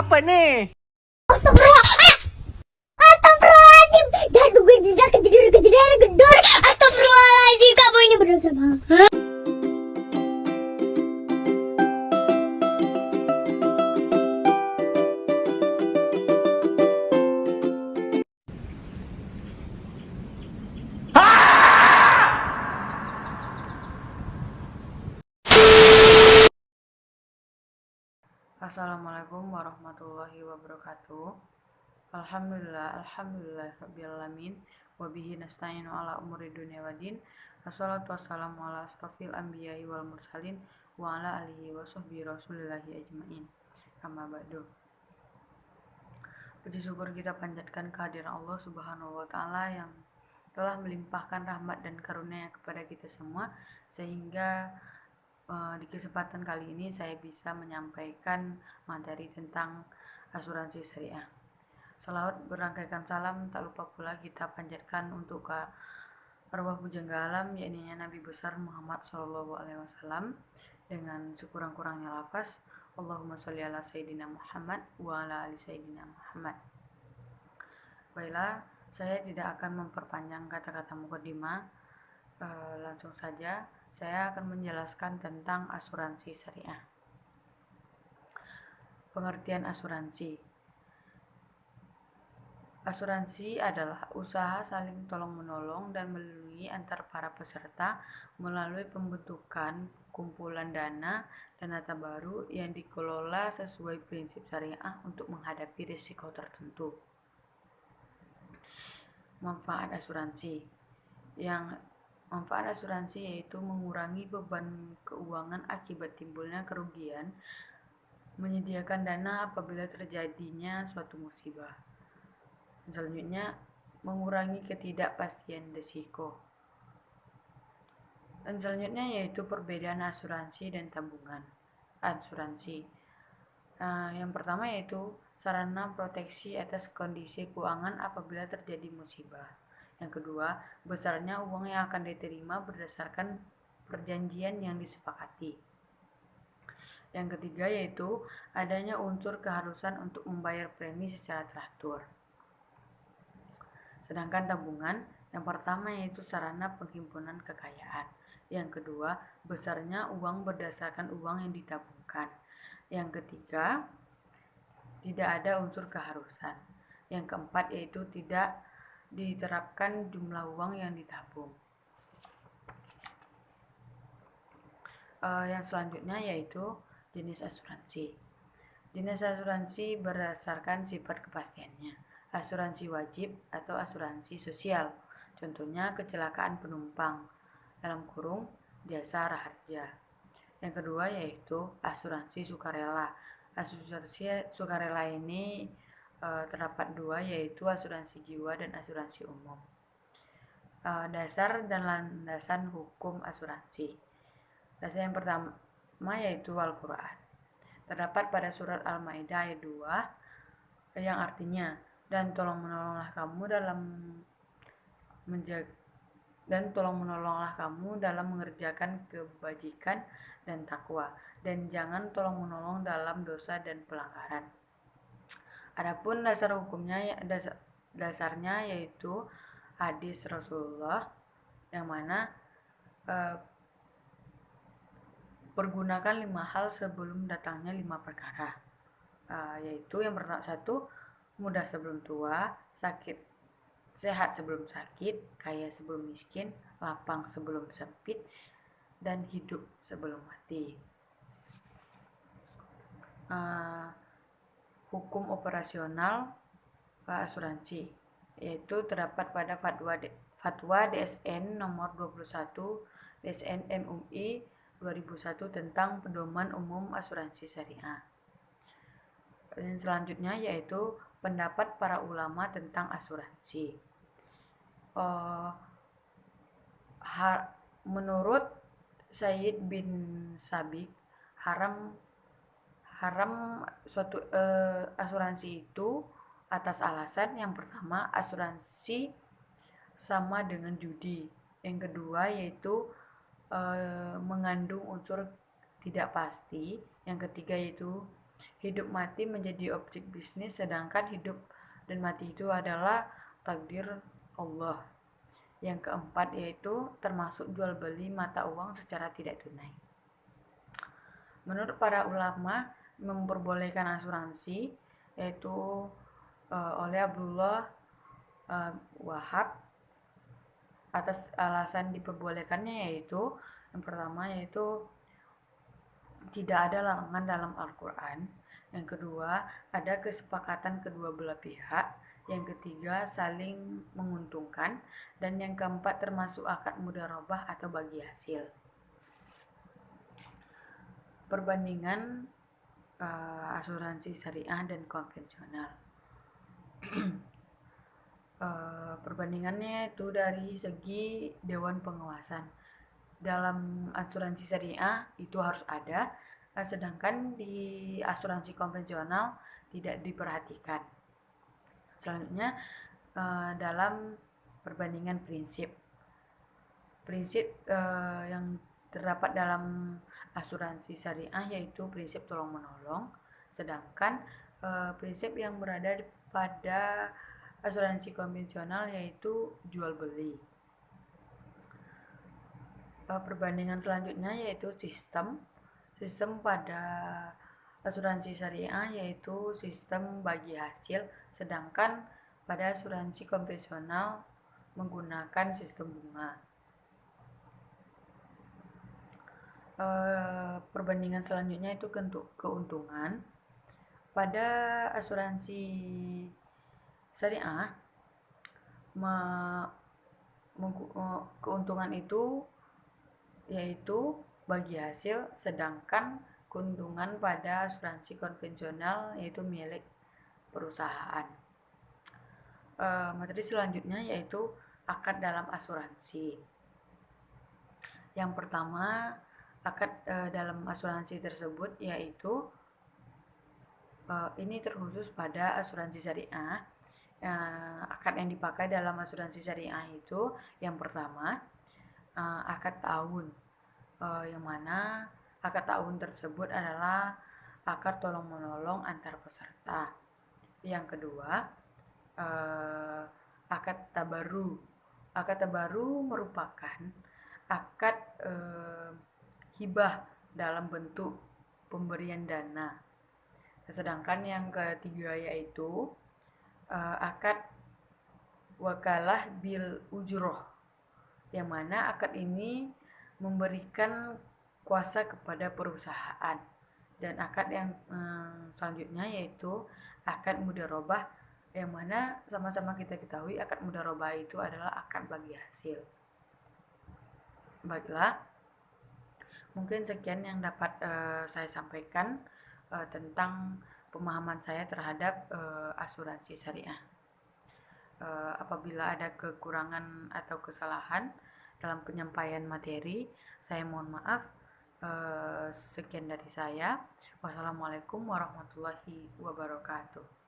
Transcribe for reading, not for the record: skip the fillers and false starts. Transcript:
Apa nih? Astagfirullah. Astagfirullahaladzim. Dah tunggu jeda kejadian gedor. Astagfirullahaladzim, kamu ini berdosa banget. Assalamualaikum warahmatullahi wabarakatuh. Alhamdulillah rabbil alamin wa bihi nasta'inu ala umuri dunya waddin. Wassalatu wassalamu ala asrofil anbiya'i wal mursalin wa ala alihi wa sahbihi rasulillahi ajmain. Amma ba'du. Puji syukur kita panjatkan kehadiran Allah Subhanahu wa taala yang telah melimpahkan rahmat dan karunia kepada kita semua, sehingga di kesempatan kali ini saya bisa menyampaikan materi tentang asuransi syariah. Salawat berangkaikan salam tak lupa pula kita panjatkan untuk arwah bujangga alam, yakni Nabi besar Muhammad SAW, dengan sekurang-kurangnya lafaz Allahumma sholli ala Sayyidina Muhammad wa ala ali Sayyidina Muhammad. Baiklah, saya tidak akan memperpanjang kata-kata mukadimah. Langsung saja saya akan menjelaskan tentang asuransi syariah. Pengertian asuransi. Asuransi adalah usaha saling tolong-menolong dan melindungi antar para peserta melalui pembentukan kumpulan dana dan dana baru yang dikelola sesuai prinsip syariah untuk menghadapi risiko tertentu. Manfaat asuransi. Manfaat asuransi yaitu mengurangi beban keuangan akibat timbulnya kerugian, menyediakan dana apabila terjadinya suatu musibah. Selanjutnya, mengurangi ketidakpastian risiko. Dan selanjutnya yaitu perbedaan asuransi dan tabungan. Asuransi. Yang pertama yaitu sarana proteksi atas kondisi keuangan apabila terjadi musibah. Yang kedua, besarnya uang yang akan diterima berdasarkan perjanjian yang disepakati. Yang ketiga yaitu adanya unsur keharusan untuk membayar premi secara teratur. Sedangkan tabungan, yang pertama yaitu sarana penghimpunan kekayaan. Yang kedua, besarnya uang berdasarkan uang yang ditabungkan. Yang ketiga, tidak ada unsur keharusan. Yang keempat yaitu tidak diterapkan jumlah uang yang ditabung. Yang selanjutnya yaitu jenis asuransi. Jenis asuransi berdasarkan sifat kepastiannya. Asuransi wajib atau asuransi sosial. Contohnya kecelakaan penumpang dalam kurung jasa raharja. Yang kedua yaitu asuransi sukarela. Asuransi sukarela ini terdapat dua, yaitu asuransi jiwa dan asuransi umum. Dasar dan landasan hukum asuransi. Dasar yang pertama yaitu Al-Quran. Terdapat pada surat Al-Maidah ayat 2 yang artinya, dan tolong menolonglah kamu dalam mengerjakan kebajikan dan takwa, dan jangan tolong menolong dalam dosa dan pelanggaran. Adapun dasar hukumnya, dasarnya yaitu hadis Rasulullah, yang mana pergunakan 5 hal sebelum datangnya 5 perkara, yaitu yang pertama, 1, muda sebelum tua, sehat sebelum sakit, kaya sebelum miskin, lapang sebelum sempit, dan hidup sebelum mati. Hukum operasional asuransi yaitu terdapat pada Fatwa DSN nomor 21 DSN MUI 2001 tentang pedoman umum asuransi syariah. Dan selanjutnya yaitu pendapat para ulama tentang asuransi. Menurut Sayyid bin Sabiq, haram suatu asuransi itu atas alasan yang pertama, asuransi sama dengan judi. Yang kedua yaitu mengandung unsur tidak pasti. Yang ketiga yaitu hidup mati menjadi objek bisnis, sedangkan hidup dan mati itu adalah takdir Allah. Yang keempat yaitu termasuk jual beli mata uang secara tidak tunai. Menurut para ulama, memperbolehkan asuransi yaitu oleh Abdullah Wahab atas alasan diperbolehkannya yaitu yang pertama yaitu tidak ada larangan dalam Al-Quran. Yang kedua, ada kesepakatan kedua belah pihak. Yang ketiga, saling menguntungkan. Dan yang keempat, termasuk akad mudharabah atau bagi hasil. Perbandingan asuransi syariah dan konvensional. Perbandingannya itu dari segi dewan pengawasan. Dalam asuransi syariah itu harus ada, sedangkan di asuransi konvensional tidak diperhatikan. Selanjutnya dalam perbandingan prinsip yang terdapat dalam asuransi syariah yaitu prinsip tolong menolong, sedangkan prinsip yang berada pada asuransi konvensional yaitu jual beli. Perbandingan selanjutnya yaitu sistem pada asuransi syariah yaitu sistem bagi hasil, sedangkan pada asuransi konvensional menggunakan sistem bunga. Perbandingan selanjutnya itu keuntungan. Pada asuransi syariah keuntungan itu yaitu bagi hasil, sedangkan keuntungan pada asuransi konvensional yaitu milik perusahaan. Materi selanjutnya yaitu akad dalam asuransi. Yang pertama, akad dalam asuransi tersebut yaitu ini terkhusus pada asuransi syariah. Akad yang dipakai dalam asuransi syariah itu yang pertama, akad tahun, yang mana akad tahun tersebut adalah akad tolong menolong antar peserta. Yang kedua, akad tabaru. Akad tabaru merupakan akad hibah dalam bentuk pemberian dana. Sedangkan yang ketiga yaitu akad wakalah bil ujroh, yang mana akad ini memberikan kuasa kepada perusahaan. Dan akad yang selanjutnya yaitu akad mudharabah, yang mana sama-sama kita ketahui akad mudharabah itu adalah akad bagi hasil. Baiklah, mungkin sekian yang dapat saya sampaikan tentang pemahaman saya terhadap asuransi syariah. Apabila ada kekurangan atau kesalahan dalam penyampaian materi, saya mohon maaf. Sekian dari saya. Wassalamualaikum warahmatullahi wabarakatuh.